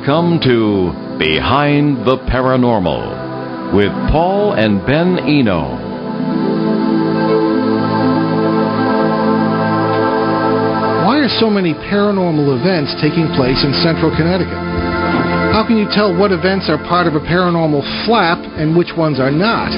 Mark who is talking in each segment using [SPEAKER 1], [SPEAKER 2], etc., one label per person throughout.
[SPEAKER 1] Welcome to Behind the Paranormal with Paul and Ben Eno.
[SPEAKER 2] Why are so many paranormal events taking place in central Connecticut? How can you tell what events are part of a paranormal flap and which ones are not?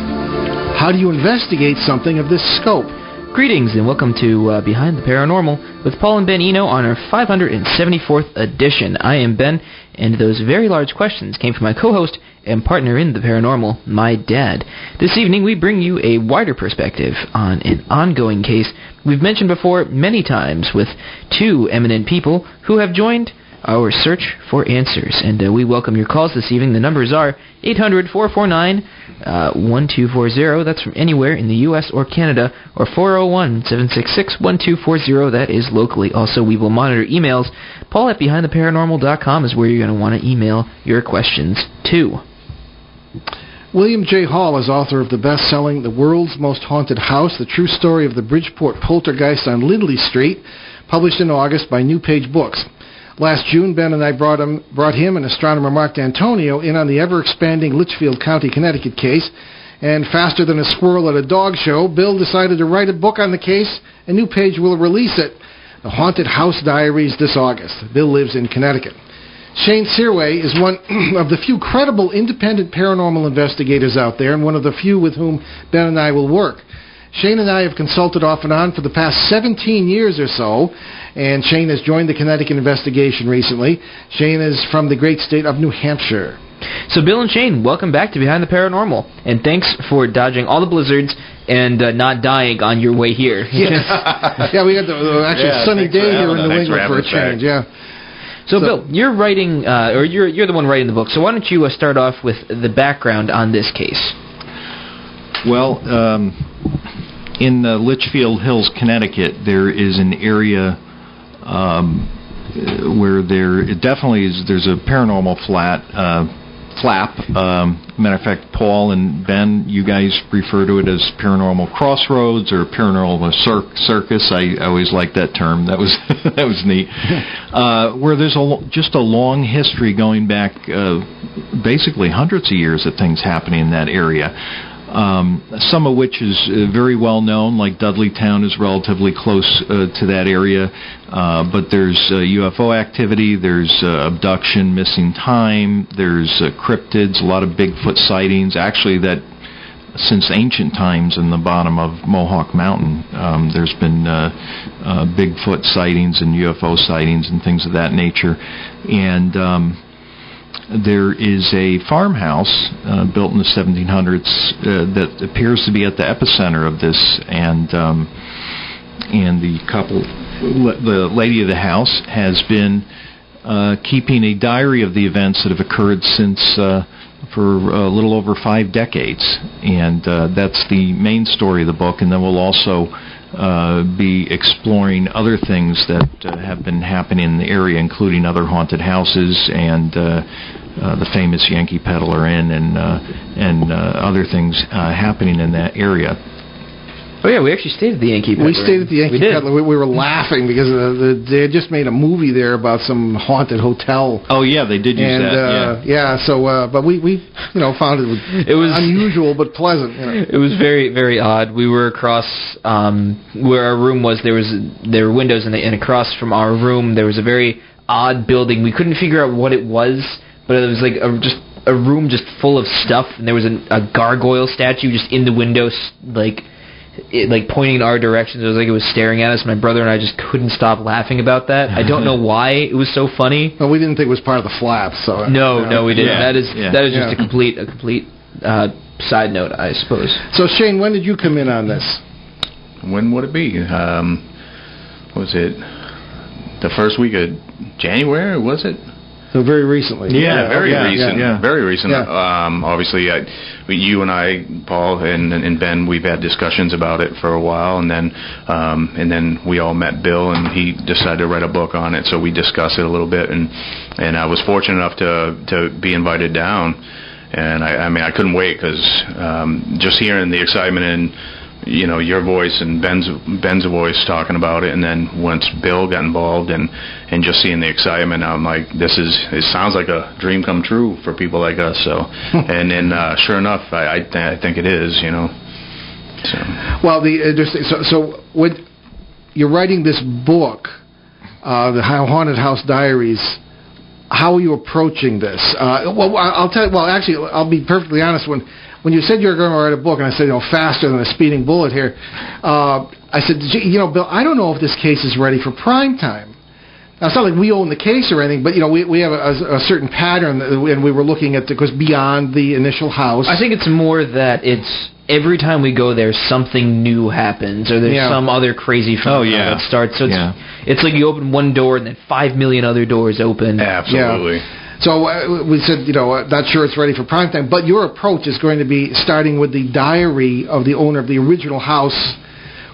[SPEAKER 2] How do you investigate something of this scope?
[SPEAKER 3] Greetings and welcome to Behind the Paranormal with Paul and Ben Eno on our 574th edition. I am Ben, and those very large questions came from my co-host and partner in the paranormal, my dad. This evening we bring you a wider perspective on an ongoing case we've mentioned before many times with two eminent people who have joined our search for answers. And we welcome your calls this evening. The numbers are 800-449-1240. That's from anywhere in the U.S. or Canada, or 401-766-1240. That is locally. Also, we will monitor emails. Paul at BehindTheParanormal.com is where you're going to want to email your questions to.
[SPEAKER 2] William J. Hall is author of the best-selling The World's Most Haunted House, The True Story of the Bridgeport Poltergeist on Lindley Street, published in August by New Page Books. Last June, Ben and I brought him and astronomer Mark D'Antonio in on the ever-expanding Litchfield County, Connecticut case, and faster than a squirrel at a dog show, Bill decided to write a book on the case, and New Page will release it, The Haunted House Diaries, this August. Bill lives in Connecticut. Shane Sirois is one of the few credible independent paranormal investigators out there, and one of the few with whom Ben and I will work. Shane and I have consulted off and on for the past 17 years or so, and Shane has joined the Connecticut investigation recently. Shane is from the great state of New Hampshire.
[SPEAKER 3] So Bill and Shane, welcome back to Behind the Paranormal, and thanks for dodging all the blizzards and not dying on your way here.
[SPEAKER 2] Yeah, we had the sunny day here in New England for a change. Yeah.
[SPEAKER 3] So Bill, you're writing, you're the one writing the book. So why don't you start off with the background on this case?
[SPEAKER 4] Well, in Litchfield Hills, Connecticut, there is an area where there definitely is. There's a paranormal flap. Matter of fact, Paul and Ben, you guys refer to it as paranormal crossroads or paranormal circus. I always liked that term. That was that was neat. Where there's just a long history going back, basically hundreds of years of things happening in that area. Some of which is very well known, like Dudleytown is relatively close to that area, but there's UFO activity, there's abduction, missing time, there's cryptids, a lot of Bigfoot sightings, actually that since ancient times in the bottom of Mohawk Mountain, there's been Bigfoot sightings and UFO sightings and things of that nature, and there is a farmhouse built in the 1700s that appears to be at the epicenter of this, and the lady of the house has been keeping a diary of the events that have occurred since for a little over 5 decades, and that's the main story of the book. And then we'll also be exploring other things that have been happening in the area, including other haunted houses and the famous Yankee Peddler Inn and other things happening in that area.
[SPEAKER 3] Oh yeah, we actually stayed at the Yankee Peddler.
[SPEAKER 2] We stayed at the Yankee Peddler. We were laughing because they had just made a movie there about some haunted hotel.
[SPEAKER 4] Oh yeah, they did use that.
[SPEAKER 2] Yeah. So, but we found it was unusual but pleasant.
[SPEAKER 3] It was very, very odd. We were across where our room was. There were windows, and across from our room there was a very odd building. We couldn't figure out what it was, but it was like just a room just full of stuff, and there was a gargoyle statue just in the window, like pointing in our direction. It was like it was staring at us. My brother and I just couldn't stop laughing about that. I don't know why it was so funny.
[SPEAKER 2] Well, we didn't think it was part of the flap, so
[SPEAKER 3] no, we didn't.
[SPEAKER 4] Yeah.
[SPEAKER 3] That is just a complete side note, I suppose.
[SPEAKER 2] So Shane, when did you come in on this?
[SPEAKER 5] When would it be? Was it the first week of January? Was it?
[SPEAKER 2] So very recently.
[SPEAKER 5] Yeah, very recent.
[SPEAKER 2] Yeah.
[SPEAKER 5] Very recent.
[SPEAKER 2] Yeah.
[SPEAKER 5] Obviously, you and I, Paul and Ben, we've had discussions about it for a while, and then we all met Bill, and he decided to write a book on it. So we discussed it a little bit, and I was fortunate enough to be invited down, and I mean I couldn't wait because just hearing the excitement your voice and Ben's voice talking about it, and then once Bill got involved and just seeing the excitement, I'm like, it sounds like a dream come true for people like us. So, and then sure enough, I think it is. So.
[SPEAKER 2] Well, so when you're writing this book, the Haunted House Diaries, how are you approaching this? Well, I'll tell you. Well, actually, I'll be perfectly honest. When you said you were going to write a book, and I said, faster than a speeding bullet here, I said, Bill, I don't know if this case is ready for prime time. Now, it's not like we own the case or anything, but we have a certain pattern, and we were looking at goes beyond the initial house.
[SPEAKER 3] I think it's more that it's every time we go there, something new happens, or there's some other crazy phenomenon that starts. So it's like you open one door and then 5 million other doors open.
[SPEAKER 5] Absolutely.
[SPEAKER 2] Yeah. So we said, not sure it's ready for prime time, but your approach is going to be starting with the diary of the owner of the original house,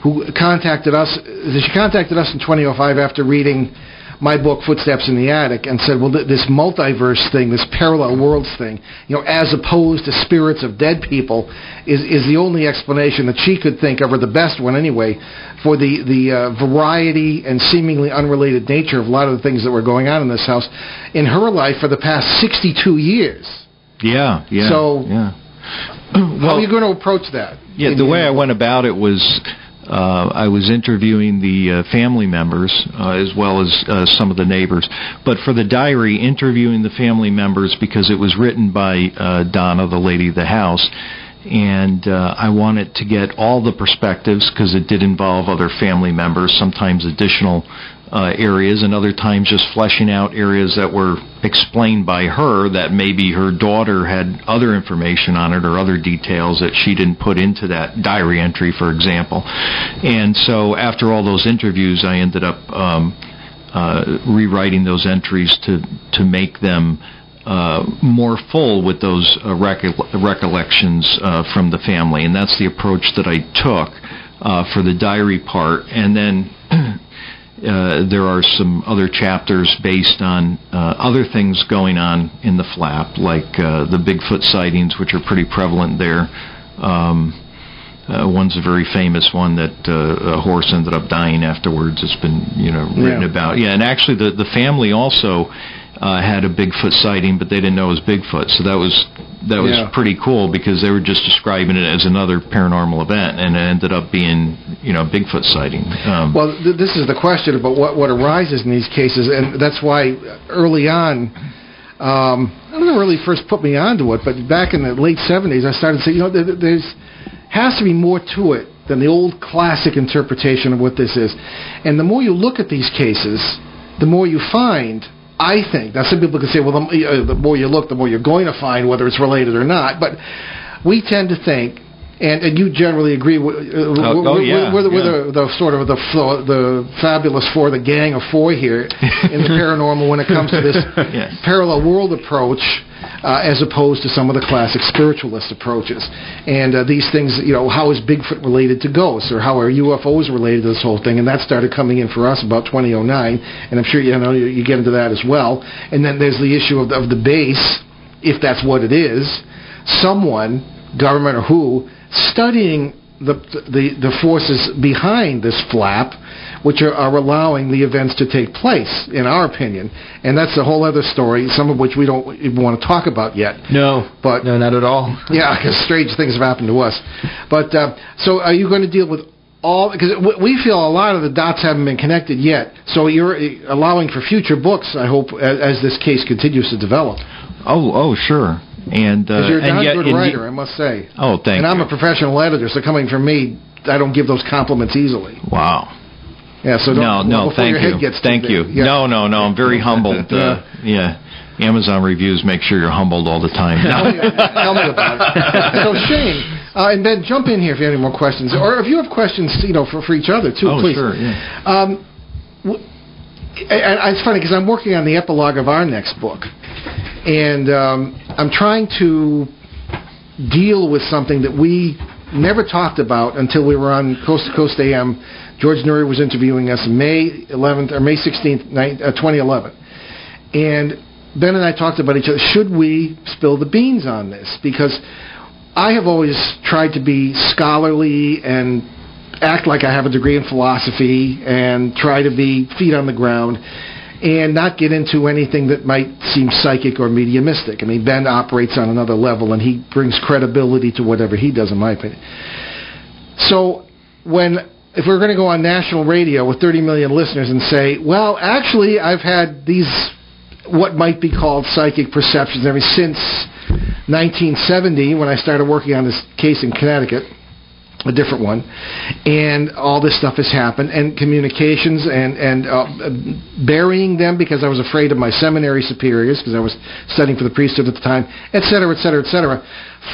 [SPEAKER 2] who contacted us. She contacted us in 2005 after reading my book, Footsteps in the Attic, and said, well, this multiverse thing, this parallel worlds thing, as opposed to spirits of dead people, is the only explanation that she could think of, or the best one anyway, for the variety and seemingly unrelated nature of a lot of the things that were going on in this house in her life for the past 62 years.
[SPEAKER 4] Yeah.
[SPEAKER 2] So, how are you going to approach that?
[SPEAKER 4] Yeah, the way I went about it was I was interviewing the family members as well as some of the neighbors. But for the diary, interviewing the family members because it was written by Donna, the lady of the house, and I wanted to get all the perspectives because it did involve other family members, sometimes additional areas, and other times just fleshing out areas that were explained by her that maybe her daughter had other information on it or other details that she didn't put into that diary entry, for example. And so after all those interviews, I ended up rewriting those entries to make them more full with those recollections from the family. And that's the approach that I took for the diary part. And then there are some other chapters based on other things going on in the flap, like the Bigfoot sightings, which are pretty prevalent there. One's a very famous one that a horse ended up dying afterwards. It's been written about. Yeah, and actually the family also had a Bigfoot sighting, but they didn't know it was Bigfoot. So that was pretty cool because they were just describing it as another paranormal event, and it ended up being Bigfoot sighting.
[SPEAKER 2] Well, this is the question about what arises in these cases, and that's why early on, I don't know, really first put me onto it, but back in the late 70s, I started saying, there's has to be more to it than the old classic interpretation of what this is. And the more you look at these cases, the more you find. I think. Now, some people can say, well, the more you look, the more you're going to find, whether it's related or not. But we tend to think, and you generally agree, we're the sort of the fabulous four, the gang of four here in the paranormal when it comes to this parallel world approach, as opposed to some of the classic spiritualist approaches. And these things, how is Bigfoot related to ghosts, or how are UFOs related to this whole thing? And that started coming in for us about 2009, and I'm sure you get into that as well. And then there's the issue of the base, if that's what it is, someone, government or who, studying the forces behind this flap, which are allowing the events to take place, in our opinion. And that's a whole other story, some of which we don't even want to talk about yet.
[SPEAKER 3] No, not at all.
[SPEAKER 2] Yeah, because strange things have happened to us. But so are you going to deal with all, because we feel a lot of the dots haven't been connected yet, so you're allowing for future books, I hope, as this case continues to develop.
[SPEAKER 4] Oh, sure. And
[SPEAKER 2] you're a darn good writer, I must say.
[SPEAKER 4] Oh, thank you.
[SPEAKER 2] And I'm a professional editor, so coming from me, I don't give those compliments easily.
[SPEAKER 4] Wow.
[SPEAKER 2] Yeah, so
[SPEAKER 4] no, thank you. Thank you.
[SPEAKER 2] Yeah.
[SPEAKER 4] No, I'm very humbled. Amazon reviews make sure you're humbled all the time.
[SPEAKER 2] Tell me about it. So Shane, and Ben, jump in here if you have any more questions, or if you have questions, for each other too, please.
[SPEAKER 4] Sure. Yeah.
[SPEAKER 2] And it's funny because I'm working on the epilogue of our next book, and I'm trying to deal with something that we never talked about until we were on Coast to Coast AM. George Nuri was interviewing us May 11th or May 16th, 2011, and Ben and I talked about each other. Should we spill the beans on this? Because I have always tried to be scholarly and act like I have a degree in philosophy and try to be feet on the ground and not get into anything that might seem psychic or mediumistic. I mean, Ben operates on another level, and he brings credibility to whatever he does, in my opinion. So if we're going to go on national radio with 30 million listeners and say, well, actually, I've had these what might be called psychic perceptions ever since 1970 when I started working on this case in Connecticut, a different one, and all this stuff has happened, and communications, and burying them because I was afraid of my seminary superiors because I was studying for the priesthood at the time, et cetera, et cetera, et cetera.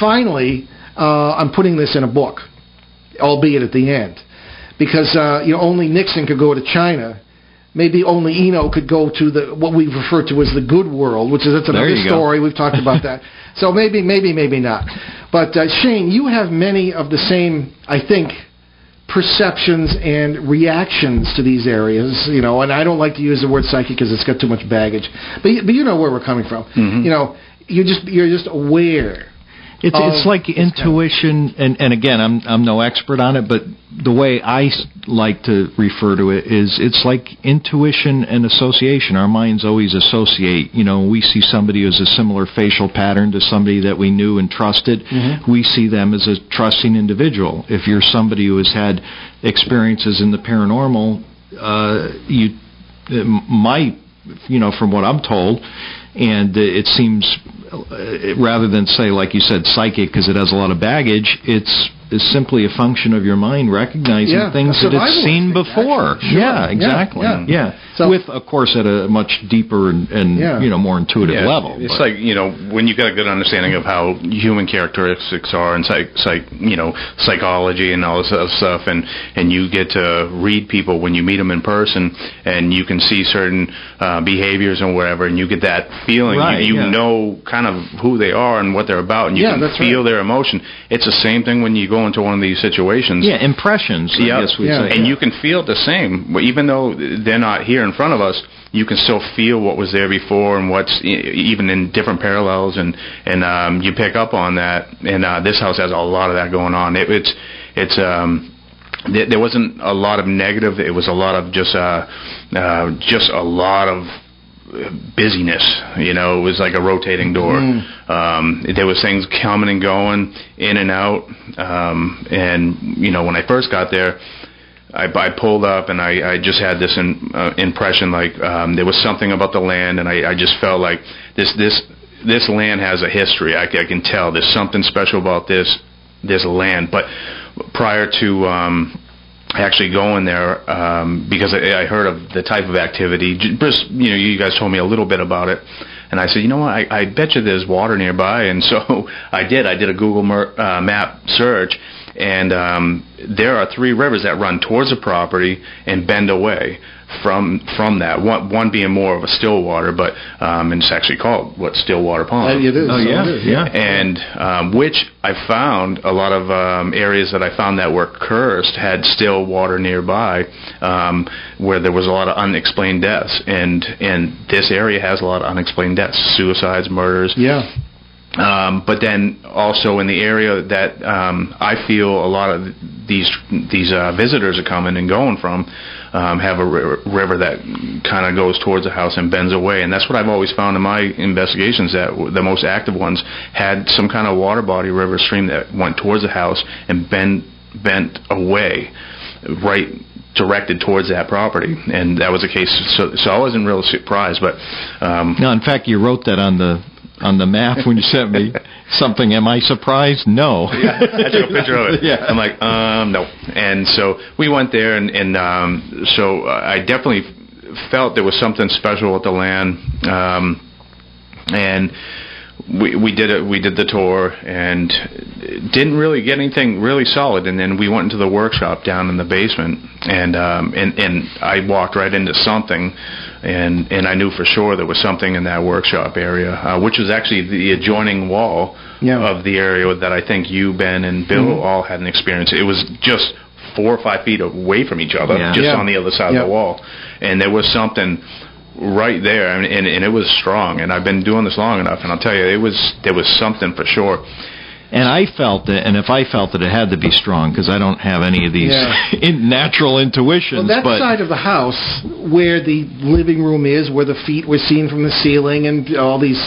[SPEAKER 2] Finally, I'm putting this in a book, albeit at the end, because only Nixon could go to China. Maybe only Eno could go to what we refer to as the good world, that's another story. We've talked about that. So maybe not. But Shane, you have many of the same, I think, perceptions and reactions to these areas. And I don't like to use the word psychic because it's got too much baggage. But you know where we're coming from. Mm-hmm. You're just aware.
[SPEAKER 4] It's like intuition, and again, I'm no expert on it, but the way I like to refer to it is it's like intuition and association. Our minds always associate. We see somebody who has a similar facial pattern to somebody that we knew and trusted. Mm-hmm. We see them as a trusting individual. If you're somebody who has had experiences in the paranormal, from what I'm told, and it seems, rather than say, like you said, psychic, because it has a lot of baggage, it's simply a function of your mind recognizing things that it's seen before. Sure. Yeah, exactly. Yeah. So, with, of course, at a much deeper and more intuitive level.
[SPEAKER 5] It's like, when you got a good understanding of how human characteristics are and psychology and all this other stuff, and you get to read people when you meet them in person, and you can see certain behaviors and whatever, and you get that feeling. Right, you know kind of who they are and what they're about, and you can feel their emotion. It's the same thing when you go into one of these situations.
[SPEAKER 4] Yeah, impressions, I guess we'd say.
[SPEAKER 5] And you can feel it the same. Even though they're not here in front of us, you can still feel what was there before and what's even in different parallels, and you pick up on that. And this house has a lot of that going on. There wasn't a lot of negative. It was a lot of just a lot of busyness. It was like a rotating door. There was things coming and going, in and out, and when I first got there, I pulled up and I just had this impression like there was something about the land, and I just felt like this land has a history. I can tell there's something special about this land. But prior to actually going there, because I heard of the type of activity. Just, you guys told me a little bit about it, and I said, what, I bet you there's water nearby, and so I did a Google map search, and there are 3 rivers that run towards the property and bend away from that. One being more of a still water, but and it's actually called Stillwater Pond.
[SPEAKER 2] It is.
[SPEAKER 4] Oh yeah.
[SPEAKER 5] And which I found a lot of areas that I found that were cursed had still water nearby, where there was a lot of unexplained deaths, and this area has a lot of unexplained deaths, suicides, murders.
[SPEAKER 2] Yeah.
[SPEAKER 5] But then also in the area that I feel a lot of these visitors are coming and going from, have a river that kind of goes towards the house and bends away, and that's what I've always found in my investigations, that the most active ones had some kind of water body, river, stream that went towards the house and bent away, right directed towards that property, and that was the case. So I wasn't really surprised, but
[SPEAKER 4] no, in fact, you wrote that on the map when you sent me something. Am I surprised? No.
[SPEAKER 5] Yeah, I took a picture of it. Yeah. I'm like, no. And so we went there, and so I definitely felt there was something special with the land, and we did it. We did the tour and didn't really get anything really solid. And then we went into the workshop down in the basement, and I walked right into something, and I knew for sure there was something in that workshop area, which was actually the adjoining wall of the area that I think you, Ben, and Bill all had an experience. It was just 4 or 5 feet away from each other, just on the other side of the wall, and there was something right there, and it was strong. And I've been doing this long enough, and I'll tell you, there was something for sure.
[SPEAKER 4] And I felt it, and if I felt it, it had to be strong, because I don't have any of these natural intuitions.
[SPEAKER 2] Well, that side of the house where the living room is, where the feet were seen from the ceiling, and all these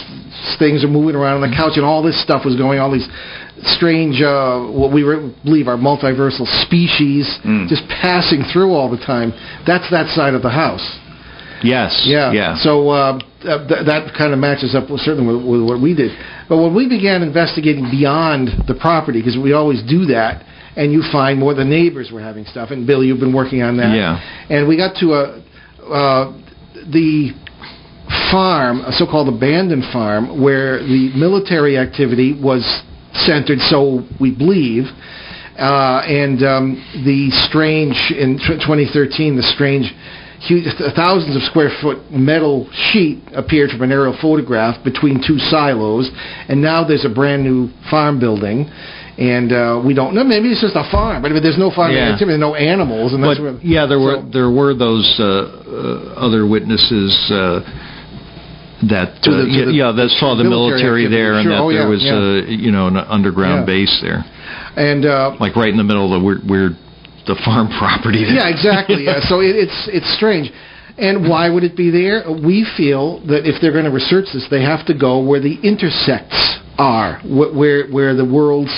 [SPEAKER 2] things are moving around on the couch, and all this stuff was going on, all these strange, what we believe are multiversal species just passing through all the time. That's that side of the house.
[SPEAKER 4] Yes.
[SPEAKER 2] Yeah. So that kind of matches up certainly with what we did. But when we began investigating beyond the property, because we always do that, and you find more the neighbors were having stuff, and Bill, you've been working on that.
[SPEAKER 4] Yeah.
[SPEAKER 2] And we got to the farm, a so-called abandoned farm, where the military activity was centered, so we believe. And the strange, in 2013, the strange thousands of square foot metal sheet appeared from an aerial photograph between two silos, and now there's a brand new farm building, and we don't know, maybe it's just a farm, but there's no farming activity, no animals, and
[SPEAKER 4] there were those other witnesses that saw the military there, and that there was an underground base there, and like right in the middle of the farm property there.
[SPEAKER 2] Yeah, exactly. So it's strange. And why would it be there? We feel that if they're going to research this, they have to go where the intersects are, where the worlds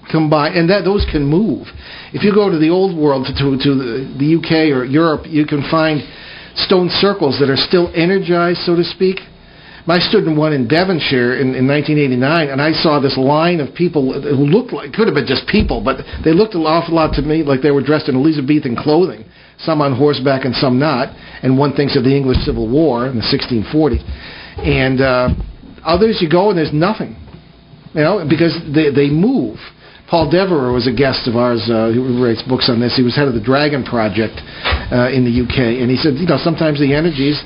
[SPEAKER 2] combine, and that those can move. If you go to the old world, to the UK or Europe, you can find stone circles that are still energized, so to speak. I stood in one in Devonshire in 1989, and I saw this line of people who looked like, could have been just people, but they looked an awful lot to me like they were dressed in Elizabethan clothing, some on horseback and some not, and one thinks of the English Civil War in the 1640. And others, you go and there's nothing, because they move. Paul Devereux was a guest of ours who writes books on this. He was head of the Dragon Project in the UK, and he said, sometimes the energies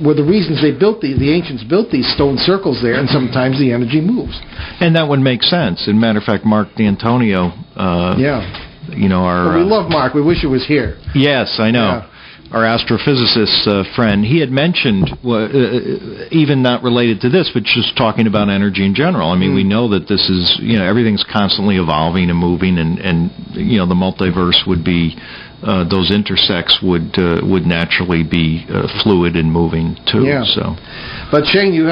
[SPEAKER 2] were the reasons they built the ancients built these stone circles there, and sometimes the energy moves.
[SPEAKER 4] And that would make sense. As a matter of fact, Mark D'Antonio,
[SPEAKER 2] we love Mark. We wish he was here.
[SPEAKER 4] Yes, I know. Yeah. Our astrophysicist friend, he had mentioned, even not related to this, but just talking about energy in general. I mean, we know that this is, everything's constantly evolving and moving, and the multiverse would be, those intersects would naturally be fluid and moving too.
[SPEAKER 2] Yeah.
[SPEAKER 4] So,
[SPEAKER 2] but Shane, you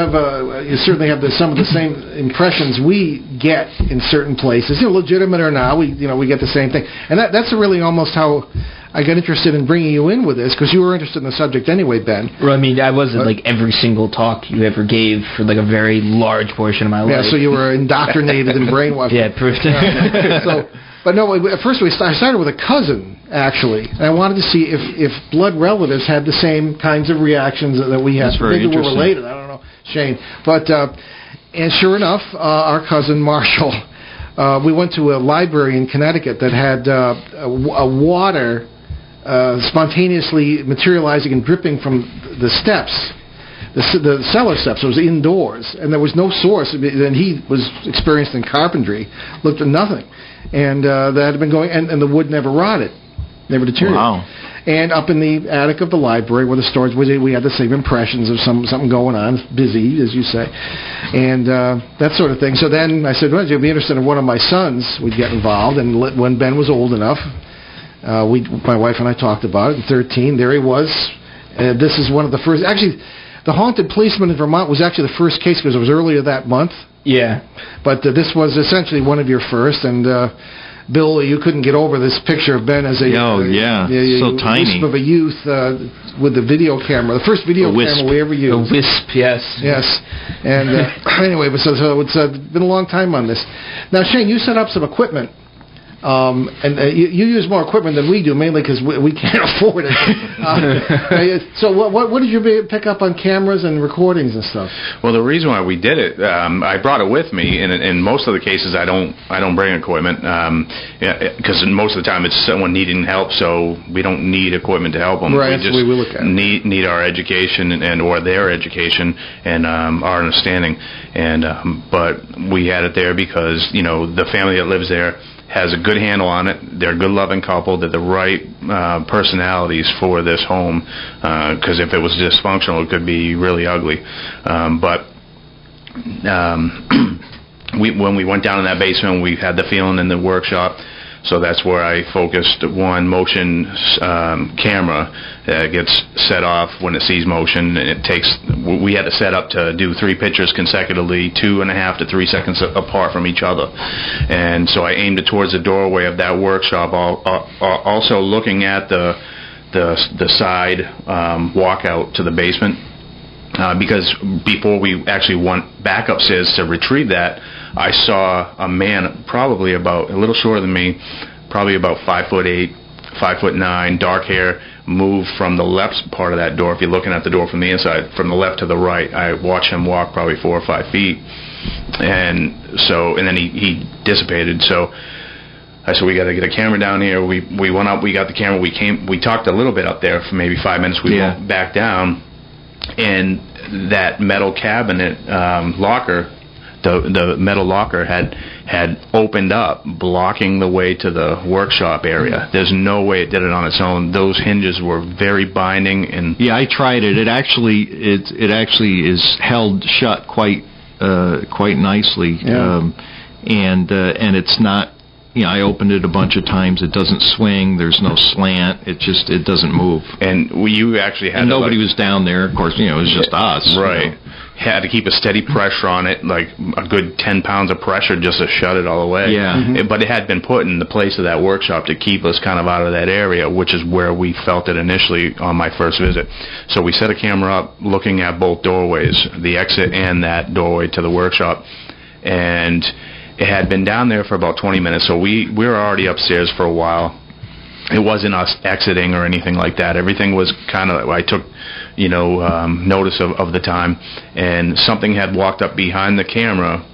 [SPEAKER 2] certainly have some of the same impressions we get in certain places, legitimate or not. We get the same thing, and that's really almost how I got interested in bringing you in with this, because you were interested in the subject anyway, Ben.
[SPEAKER 3] Well, I mean, I wasn't like every single talk you ever gave for like a very large portion of my life.
[SPEAKER 2] Yeah, so you were indoctrinated and brainwashed.
[SPEAKER 3] Yeah, proof.
[SPEAKER 2] But no, at first I started with a cousin, actually, and I wanted to see if blood relatives had the same kinds of reactions that we had.
[SPEAKER 4] That's very
[SPEAKER 2] Maybe
[SPEAKER 4] interesting.
[SPEAKER 2] we're related, I don't know, Shane. But, and sure enough, our cousin Marshall, we went to a library in Connecticut that had a water spontaneously materializing and dripping from the steps, the cellar steps. It was indoors, and there was no source. And he was experienced in carpentry, looked at nothing, and that had been going, and the wood never rotted, never deteriorated.
[SPEAKER 4] Wow.
[SPEAKER 2] And up in the attic of the library where the storage was, we had the same impressions of something going on, busy, as you say, and that sort of thing. So then I said, well, you'd be interested in one of my sons would get involved, and when Ben was old enough, my wife and I talked about it. In 13, there he was. This is one of the first. Actually, the haunted policeman in Vermont was actually the first case because it was earlier that month.
[SPEAKER 3] Yeah.
[SPEAKER 2] But this was essentially one of your first. And Bill, you couldn't get over this picture of Ben as a
[SPEAKER 4] so tiny
[SPEAKER 2] wisp of a youth with the video camera, the first video camera we ever used.
[SPEAKER 3] A wisp, yes.
[SPEAKER 2] Yes. And anyway, so it's been a long time on this. Now, Shane, you set up some equipment. And you use more equipment than we do, mainly because we can't afford it. So what did you pick up on cameras and recordings and stuff?
[SPEAKER 5] Well, the reason why we did it, I brought it with me. In most of the cases, I don't bring equipment because most of the time it's someone needing help, so we don't need equipment to help them.
[SPEAKER 2] Right,
[SPEAKER 5] we just
[SPEAKER 2] we look at
[SPEAKER 5] need our education and or their education and our understanding. And but we had it there because the family that lives there has a good handle on it. They're a good, loving couple. They're the right personalities for this home, because if it was dysfunctional, it could be really ugly. But when we went down in that basement, we had the feeling in the workshop. So that's where I focused one motion camera that gets set off when it sees motion, and it takes. We had to set up to do 3 pictures consecutively, 2.5 to 3 seconds apart from each other, and so I aimed it towards the doorway of that workshop. Also looking at the side walkout to the basement, because before we actually went back upstairs to retrieve that, I saw a man probably about a little shorter than me, probably about 5'8", 5'9", dark hair, move from the left part of that door. If you're looking at the door from the inside, from the left to the right, I watched him walk probably 4 or 5 feet, and then he dissipated. So I said, we got to get a camera down here. We went up, we got the camera, we talked a little bit up there for maybe 5 minutes. We went back down, and that metal cabinet locker, the metal locker had opened up, blocking the way to the workshop area. There's no way it did it on its own. Those hinges were very binding, and
[SPEAKER 4] I tried it. It actually is held shut quite nicely, and it's not. I opened it a bunch of times. It doesn't swing. There's no slant. It doesn't move.
[SPEAKER 5] And you actually had.
[SPEAKER 4] And nobody was down there. Of course, it was just us.
[SPEAKER 5] Right. Had to keep a steady pressure on it, like a good 10 pounds of pressure just to shut it all away.
[SPEAKER 4] Yeah. Mm-hmm.
[SPEAKER 5] But it had been put in the place of that workshop to keep us kind of out of that area, which is where we felt it initially on my first visit. So we set a camera up looking at both doorways, the exit and that doorway to the workshop. And it had been down there for about 20 minutes, so we were already upstairs for a while. It wasn't us exiting or anything like that. Everything was kind of, I took, notice of the time, and something had walked up behind the camera,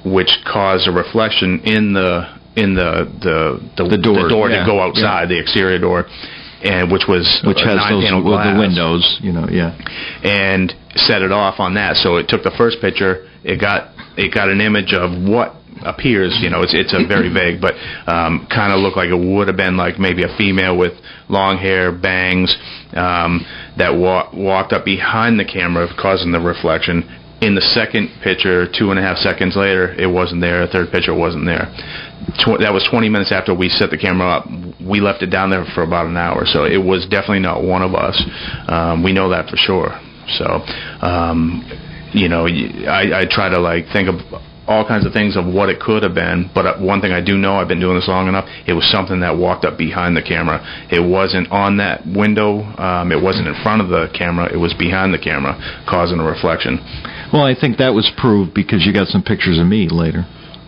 [SPEAKER 5] which caused a reflection in the door to go outside, the exterior door, and which has those with the windows, and set it off on that. So it took the first picture. It got an image of what appears, it's a very vague, but kind of looked like it would have been like maybe a female with long hair, bangs, that walked up behind the camera, causing the reflection. In the second picture, 2.5 seconds later, it wasn't there. The third picture wasn't there. That was 20 minutes after we set the camera up. We left it down there for about an hour, so it was definitely not one of us. We know that for sure. So, I try to think of all kinds of things of what it could have been, but one thing I do know, I've been doing this long enough, it was something that walked up behind the camera. It wasn't on that window, it wasn't in front of the camera, it was behind the camera, causing a reflection.
[SPEAKER 4] Well, I think that was proved because you got some pictures of me later.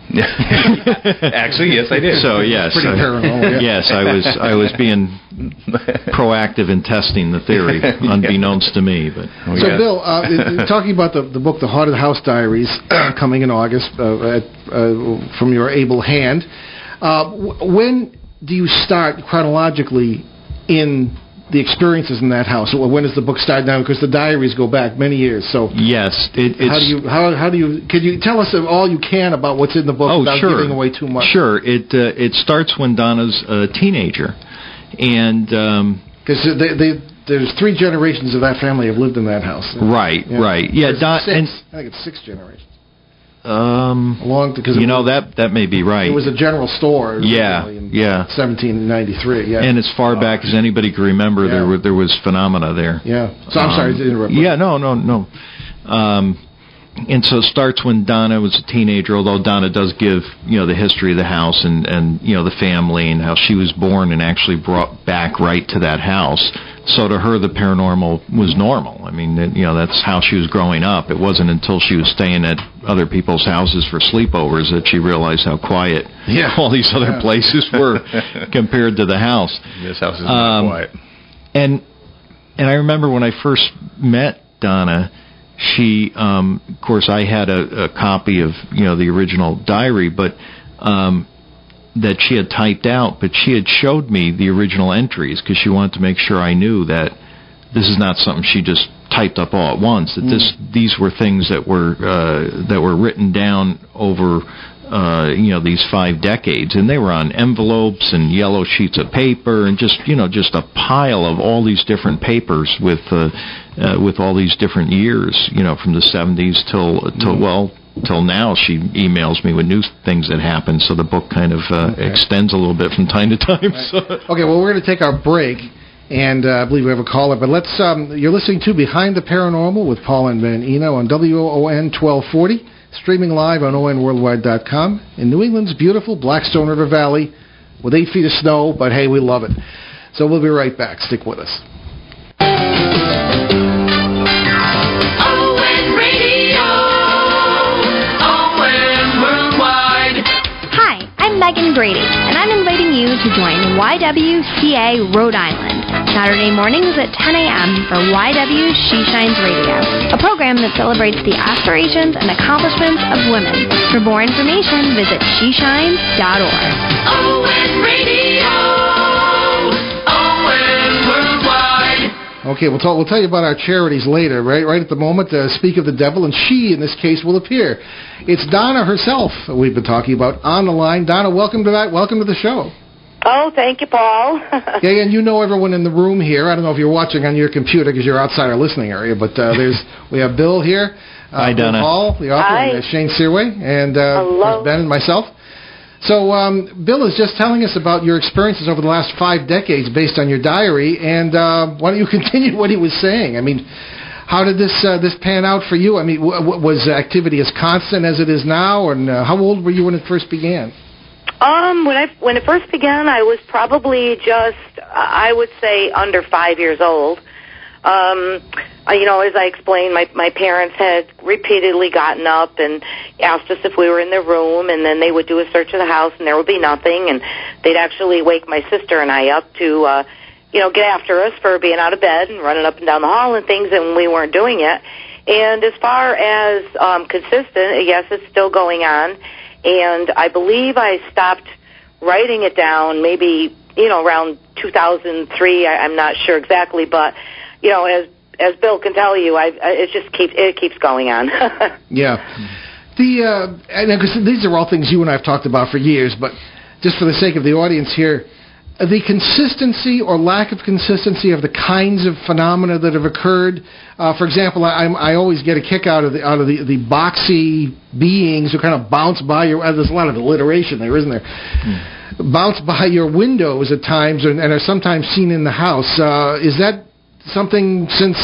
[SPEAKER 5] Actually, yes, I did.
[SPEAKER 4] So yes,
[SPEAKER 2] pretty paranormal.
[SPEAKER 4] Yes, I was being proactive in testing the theory, unbeknownst to me. But
[SPEAKER 2] so, Bill, talking about the book, The Haunted House Diaries, coming in August from your able hand. When do you start chronologically in the experiences in that house? When does the book start now? Because the diaries go back many years. So
[SPEAKER 4] yes,
[SPEAKER 2] how do you? Could you tell us all you can about what's in the book without giving away too much?
[SPEAKER 4] Sure. It starts when Donna's a teenager, and
[SPEAKER 2] because there's 3 generations of that family have lived in that house.
[SPEAKER 4] Right. Yeah,
[SPEAKER 2] I think it's 6 generations. Because
[SPEAKER 4] that may be right.
[SPEAKER 2] It was a general store. In 1793. Yeah,
[SPEAKER 4] and as far back as anybody can remember, there was phenomena there.
[SPEAKER 2] Yeah. So I'm sorry to interrupt.
[SPEAKER 4] Yeah, no. And so it starts when Donna was a teenager. Although Donna does give the history of the house and the family and how she was born and actually brought back right to that house. So to her, the paranormal was normal. I mean, that's how she was growing up. It wasn't until she was staying at other people's houses for sleepovers that she realized how quiet all these other places were compared to the house.
[SPEAKER 5] This house is not quiet.
[SPEAKER 4] And I remember when I first met Donna, she, of course, I had a copy of the original diary, but that she had typed out, but she had showed me the original entries because she wanted to make sure I knew that this is not something she just typed up all at once. That these were things that were written down over these 5 decades, and they were on envelopes and yellow sheets of paper, and just a pile of all these different papers with all these different years, from the 70s till till now, she emails me with new things that happen, so the book kind of extends a little bit from time to time.
[SPEAKER 2] Right.
[SPEAKER 4] So.
[SPEAKER 2] Okay, well, we're going to take our break, and I believe we have a caller, but let's, you're listening to Behind the Paranormal with Paul and Ben Eno on WON 1240, streaming live on onworldwide.com in New England's beautiful Blackstone River Valley with 8 feet of snow, but hey, we love it. So we'll be right back. Stick with us.
[SPEAKER 6] Megan Brady, and I'm inviting you to join YWCA Rhode Island, Saturday mornings at 10 a.m. for YW She Shines Radio, a program that celebrates the aspirations and accomplishments of women. For more information, visit sheshines.org. ON Radio,
[SPEAKER 2] ON Worldwide. Okay, we'll tell you about our charities later, right at the moment. Speak of the devil, and she, in this case, will appear. It's Donna herself we've been talking about on the line. Donna, welcome to the show.
[SPEAKER 7] Oh, thank you, Paul.
[SPEAKER 2] Yeah, and you know everyone in the room here. I don't know if you're watching on your computer because you're outside our listening area, but we have Bill here.
[SPEAKER 4] Hi, Donna.
[SPEAKER 2] Paul, the author, and Shane Sirois, and Ben and myself. So Bill is just telling us about your experiences over the last 5 decades based on your diary, and why don't you continue what he was saying? I mean, how did this pan out for you? I mean, was activity as constant as it is now, and how old were you when it first began?
[SPEAKER 7] When it first began, I was probably just, I would say, under 5 years old. As I explained, my parents had repeatedly gotten up and asked us if we were in their room, and then they would do a search of the house, and there would be nothing, and they'd actually wake my sister and I up to, get after us for being out of bed and running up and down the hall and things, and we weren't doing it. And as far as consistent, yes, it's still going on, and I believe I stopped writing it down maybe, around 2003. I'm not sure exactly, but, as Bill can tell you, it keeps going on.
[SPEAKER 2] Yeah. Because these are all things you and I have talked about for years, but just for the sake of the audience here, the consistency or lack of consistency of the kinds of phenomena that have occurred. For example, I always get a kick out of the boxy beings who kind of bounce by your. There's a lot of alliteration there, isn't there? Bounce by your windows at times, and are sometimes seen in the house. Is that something since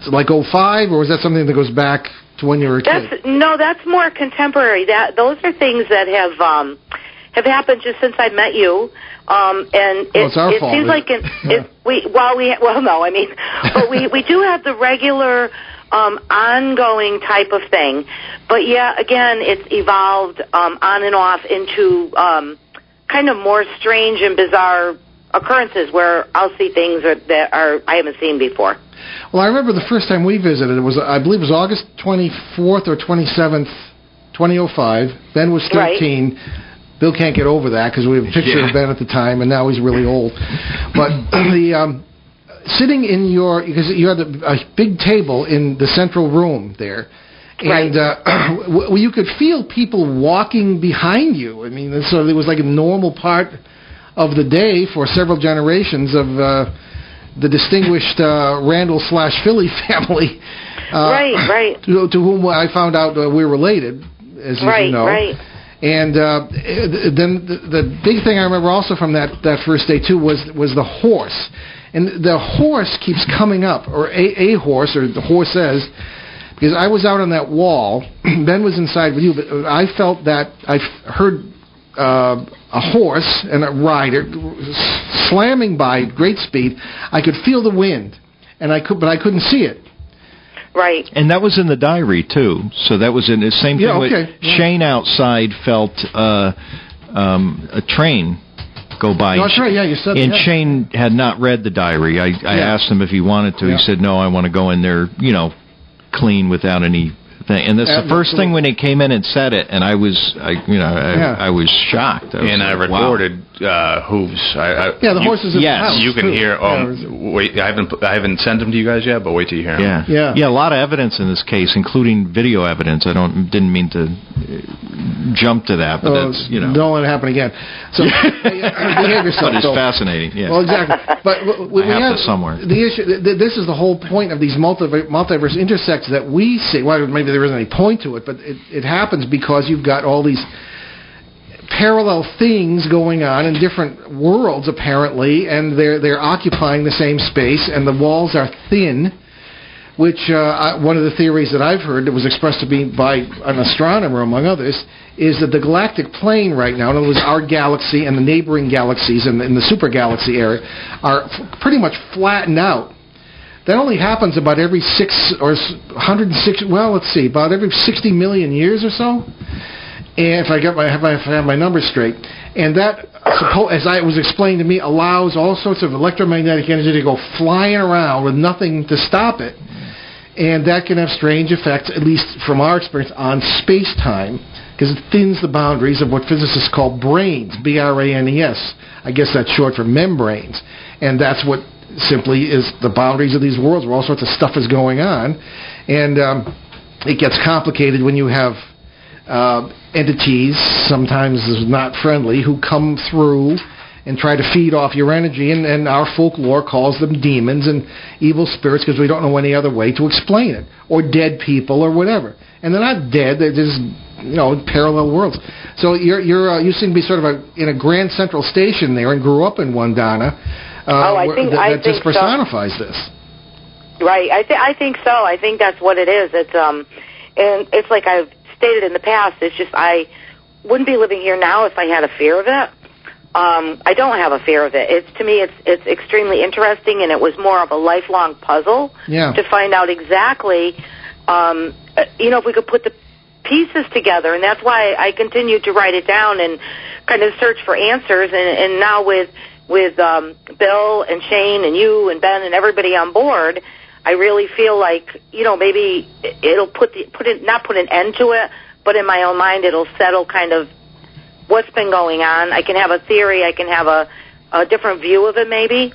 [SPEAKER 2] like 2005, or is that something that goes back to when you were a kid?
[SPEAKER 7] No, that's more contemporary. Those are things that have happened just since I met you. And
[SPEAKER 2] it's our fault.
[SPEAKER 7] Seems like we do have the regular ongoing type of thing, but yeah, again, it's evolved on and off into kind of more strange and bizarre occurrences where I'll see things that I haven't seen before.
[SPEAKER 2] Well, I remember the first time we visited. I believe it was August 24th or 27th, 2005. Ben was 13. Right. Bill can't get over that because we have a picture of Ben at the time, and now he's really old. But sitting in because you had a big table in the central room there, and you could feel people walking behind you. I mean, so it was like a normal part of the day for several generations of the distinguished Randall/Philly family.
[SPEAKER 7] Right.
[SPEAKER 2] To whom I found out we're related, as you know. Right. And then the big thing I remember also from that first day, too, was the horse. And the horse keeps coming up, or a horse, or the horse says, because I was out on that wall, Ben was inside with you, but I felt that I heard a horse and a rider slamming by at great speed. I could feel the wind, but I couldn't see it.
[SPEAKER 7] Right.
[SPEAKER 4] And that was in the diary, too. So that was in the same thing. Shane outside felt a train go by.
[SPEAKER 2] No, that's right, yeah, you said that.
[SPEAKER 4] And Shane had not read the diary. I asked him if he wanted to. He said, no, I want to go in there, clean without any thing. And that's the first thing when he came in and said it, and I was shocked.
[SPEAKER 5] I recorded hooves.
[SPEAKER 2] The horses in the house.
[SPEAKER 5] You can hear. Wait, I haven't sent them to you guys yet, but wait till you hear them.
[SPEAKER 4] Yeah. A lot of evidence in this case, including video evidence. Didn't mean to jump to that, but that's
[SPEAKER 2] don't let it happen again. So behave yourself.
[SPEAKER 4] But it's fascinating. Yeah.
[SPEAKER 2] Well, exactly. But we
[SPEAKER 4] have to somewhere.
[SPEAKER 2] The issue. This is the whole point of these multiverse intersects that we see. Well, maybe they there isn't any point to it, but it happens because you've got all these parallel things going on in different worlds, apparently, and they're occupying the same space, and the walls are thin, which one of the theories that I've heard that was expressed to me by an astronomer, among others, is that the galactic plane right now, in other words, our galaxy and the neighboring galaxies in the super galaxy area, are pretty much flattened out. That only happens about every 6 or 106. Well, let's see, about every 60 million years or so. And if I have my numbers straight, and that, as I was explained to me, allows all sorts of electromagnetic energy to go flying around with nothing to stop it, and that can have strange effects, at least from our experience, on space-time, because it thins the boundaries of what physicists call branes, B-R-A-N-E-S. I guess that's short for membranes, and that's what simply is the boundaries of these worlds where all sorts of stuff is going on, and it gets complicated when you have entities, sometimes not friendly, who come through and try to feed off your energy, and our folklore calls them demons and evil spirits because we don't know any other way to explain it, or dead people or whatever. And they're not dead; they're just parallel worlds. So you seem to be sort of in a Grand Central Station there, and grew up in one, Donna.
[SPEAKER 7] I think
[SPEAKER 2] just personifies this.
[SPEAKER 7] Right. I think so. I think that's what it is. It's and it's like I've stated in the past. It's just I wouldn't be living here now if I had a fear of it. I don't have a fear of it. To me, it's extremely interesting, and it was more of a lifelong puzzle to find out exactly, if we could put the pieces together, and that's why I continued to write it down and kind of search for answers. And now with Bill and Shane and you and Ben and everybody on board, I really feel like maybe it'll not put an end to it, but in my own mind it'll settle kind of what's been going on. I can have a theory. I can have a different view of it maybe.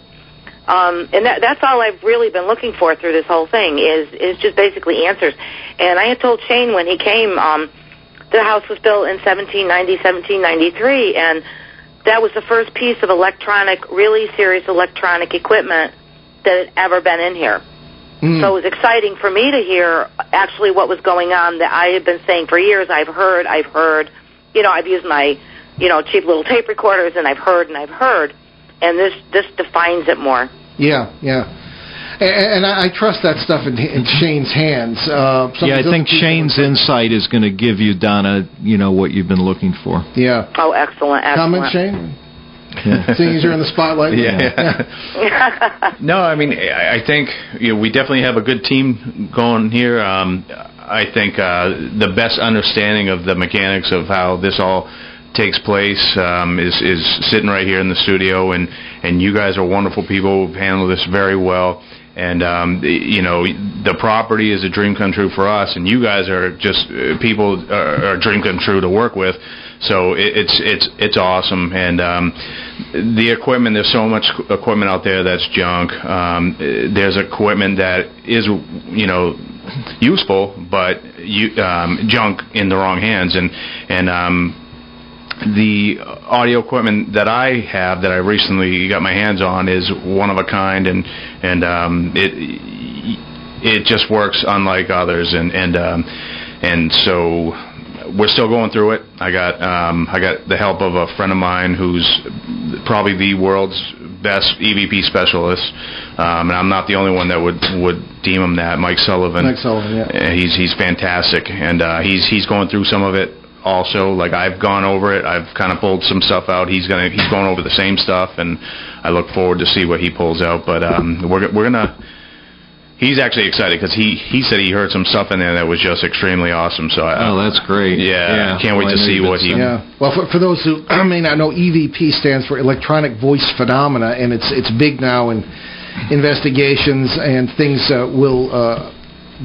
[SPEAKER 7] And that's all I've really been looking for through this whole thing is just basically answers. And I had told Shane when he came, the house was built in 1793, and that was the first piece of really serious electronic equipment that had ever been in here. So it was exciting for me to hear actually what was going on that I had been saying for years. I've heard. I've used my, cheap little tape recorders, and I've heard, and this defines it more.
[SPEAKER 2] Yeah. And I trust that stuff in Shane's hands.
[SPEAKER 4] I think Shane's insight is going to give you, Donna, what you've been looking for.
[SPEAKER 2] Yeah.
[SPEAKER 7] Oh, excellent.
[SPEAKER 2] Comment, Shane? Yeah. Seeing as you're in the spotlight.
[SPEAKER 5] Yeah. No, I mean, I think we definitely have a good team going here. I think the best understanding of the mechanics of how this all takes place is sitting right here in the studio, and you guys are wonderful people who handle this very well. And the property is a dream come true for us, and you guys are just people are a dream come true to work with. So it's awesome. And the equipment, there's so much equipment out there that's junk. There's equipment that is useful, but junk in the wrong hands. And the audio equipment that I have, that I recently got my hands on, is one of a kind, and it just works unlike others, and so we're still going through it. I got the help of a friend of mine who's probably the world's best EVP specialist, and I'm not the only one that would deem him that. Mike Sullivan. Yeah. He's fantastic, and he's going through some of it. Also, like I've gone over it, I've kind of pulled some stuff out. He's going over the same stuff, and I look forward to see what he pulls out. But we're gonna. He's actually excited because he said he heard some stuff in there that was just extremely awesome. So
[SPEAKER 4] that's great.
[SPEAKER 5] Yeah, can't wait to see what he.
[SPEAKER 2] Yeah. Well, for those who may not know, EVP stands for Electronic Voice Phenomena, and it's big now in investigations, and things will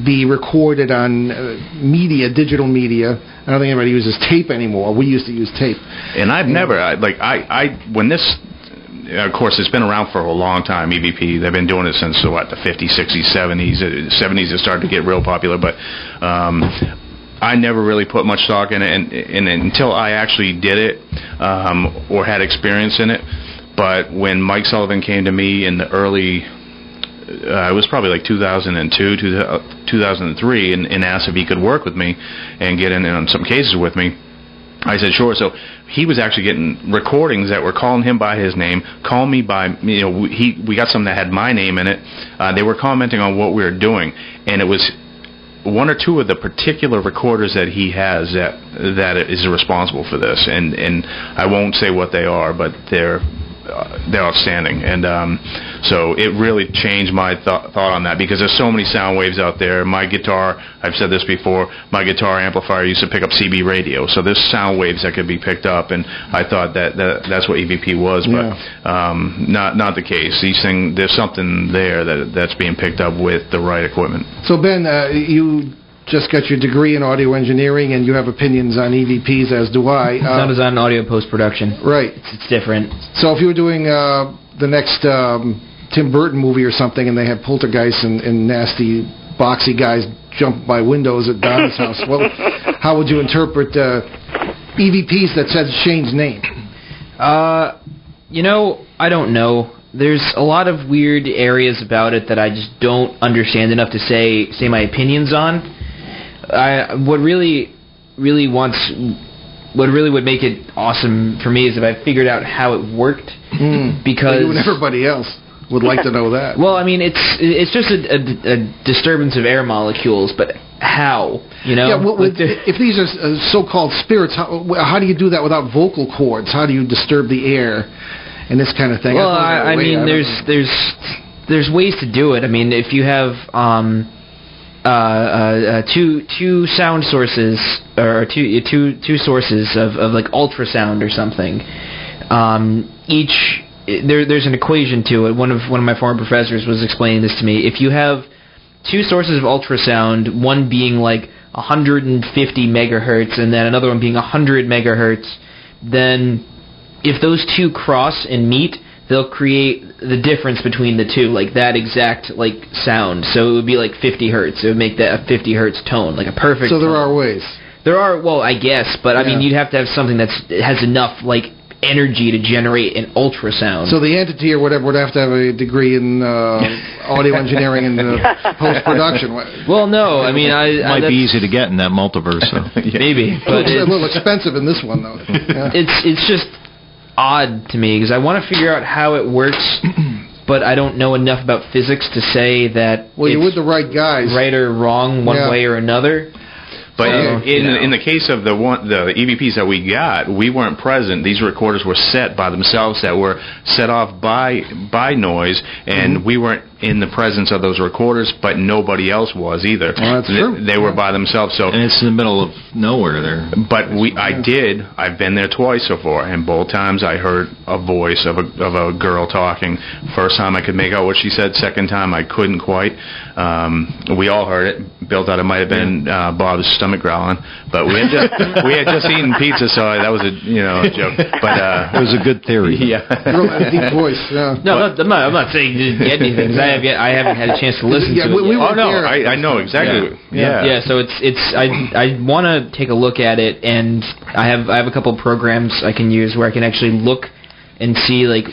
[SPEAKER 2] be recorded on digital media. I don't think anybody uses tape anymore. We used to use tape. And
[SPEAKER 5] I've never, when this, of course, it's been around for a long time, EVP. They've been doing it since, the 50s, 60s, 70s. 70s it started to get real popular, but I never really put much stock in it, and until I actually did it or had experience in it. But when Mike Sullivan came to me in the early... it was probably like 2002, 2003 and asked if he could work with me and get in on some cases with me. I said, sure. So he was actually getting recordings that were calling him by his name, calling me by, we got some that had my name in it. They were commenting on what we were doing, and it was one or two of the particular recorders that he has that is responsible for this, and I won't say what they are, but they're outstanding, and so it really changed my thought on that, because there's so many sound waves out there. My guitar, I've said this before, my guitar amplifier used to pick up CB radio, so there's sound waves that could be picked up, and I thought that's what EVP was, but not the case. These things, there's something there that's being picked up with the right equipment.
[SPEAKER 2] So Ben, you just got your degree in audio engineering, and you have opinions on EVPs, as do I.
[SPEAKER 3] Sound design and audio post-production.
[SPEAKER 2] Right.
[SPEAKER 3] It's different.
[SPEAKER 2] So if you were doing the next Tim Burton movie or something, and they had poltergeists and nasty, boxy guys jump by windows at Donna's house, well, how would you interpret EVPs that said Shane's name?
[SPEAKER 3] I don't know. There's a lot of weird areas about it that I just don't understand enough to say my opinions on. What really would make it awesome for me is if I figured out how it worked. Because
[SPEAKER 2] you and everybody else would like to know that.
[SPEAKER 3] Well, I mean, it's just a disturbance of air molecules, but how?
[SPEAKER 2] Yeah, if these are so-called spirits, how do you do that without vocal cords? How do you disturb the air and this kind of thing?
[SPEAKER 3] Well, I mean, there's ways to do it. I mean, if you have two sound sources or two sources of like ultrasound or something, there's an equation to it. One of my former professors was explaining this to me. If you have two sources of ultrasound, one being like 150 megahertz and then another one being 100 megahertz, then if those two cross and meet, they'll create the difference between the two, like that exact like sound. So it would be like 50 hertz. It would make that a 50 hertz tone, like a perfect.
[SPEAKER 2] So there
[SPEAKER 3] tone.
[SPEAKER 2] are ways.
[SPEAKER 3] There are, well, I guess, but I mean, you'd have to have something that has enough like energy to generate an ultrasound.
[SPEAKER 2] So the entity or whatever would have to have a degree in audio engineering and post-production.
[SPEAKER 3] Well, no, I mean,
[SPEAKER 4] it might be easy to get in that multiverse, so.
[SPEAKER 3] Maybe, but
[SPEAKER 2] it's a little expensive in this one, though. Yeah.
[SPEAKER 3] It's just odd to me because I want to figure out how it works, but I don't know enough about physics to say that.
[SPEAKER 2] Well, you're with the right guys,
[SPEAKER 3] right or wrong, one way or another.
[SPEAKER 5] But in the case of the EVPs that we got, we weren't present. These recorders were set by themselves, that were set off by noise, and we weren't in the presence of those recorders, but nobody else was either.
[SPEAKER 2] Well, that's true.
[SPEAKER 5] They were by themselves. So,
[SPEAKER 4] and it's in the middle of nowhere there.
[SPEAKER 5] But I've been there twice so far, and both times I heard a voice of a girl talking. First time I could make out what she said. Second time I couldn't quite. We all heard it. Bill thought it might have been Bob's stomach growling, but we had just eaten pizza, so that was a joke. But
[SPEAKER 4] it was a good theory.
[SPEAKER 2] Yeah, real deep voice. Yeah.
[SPEAKER 3] No, I'm not saying you didn't get anything. I haven't had a chance to listen to it.
[SPEAKER 5] I know exactly.
[SPEAKER 3] Yeah. So I want to take a look at it, and I have a couple programs I can use where I can actually look and see like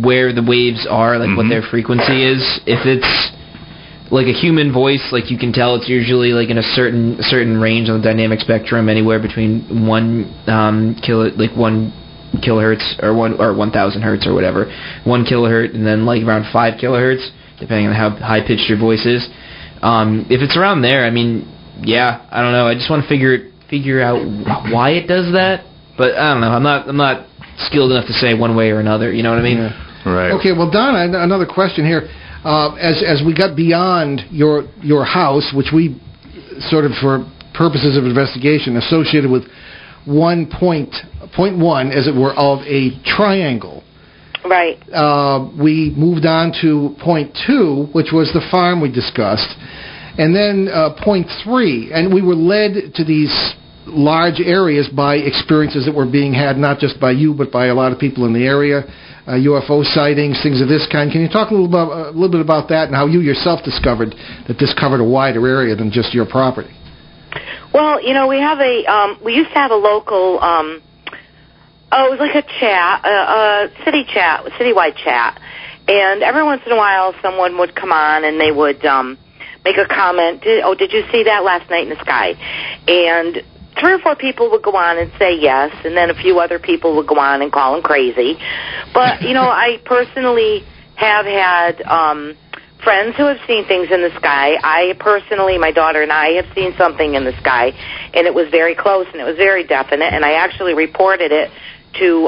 [SPEAKER 3] where the waves are, like what their frequency is. If it's like a human voice, like you can tell it's usually like in a certain range on the dynamic spectrum, anywhere between 1 kilohertz or 1,000 hertz or whatever, 1 kilohertz, and then like around 5 kilohertz, depending on how high pitched your voice is. If it's around there, I mean, I don't know. I just want to figure out why it does that, but I don't know. I'm not skilled enough to say one way or another. You know what I mean?
[SPEAKER 2] Yeah.
[SPEAKER 5] Right.
[SPEAKER 2] Okay. Well, Donna, another question here. As we got beyond your house, which we sort of, for purposes of investigation, associated with point one, as it were, of a triangle.
[SPEAKER 7] Right.
[SPEAKER 2] We moved on to point 2, which was the farm we discussed, and then point 3, and we were led to these large areas by experiences that were being had not just by you but by a lot of people in the area. UFO sightings, things of this kind. Can you talk a little bit about that and how you yourself discovered that this covered a wider area than just your property?
[SPEAKER 7] Well, we have we used to have a local, it was like a chat, a citywide chat, and every once in a while someone would come on and they would make a comment. Did you see that last night in the sky? And 3 or 4 people would go on and say yes, and then a few other people would go on and call them crazy. But, I personally have had friends who have seen things in the sky. I personally, my daughter and I, have seen something in the sky, and it was very close, and it was very definite, and I actually reported it to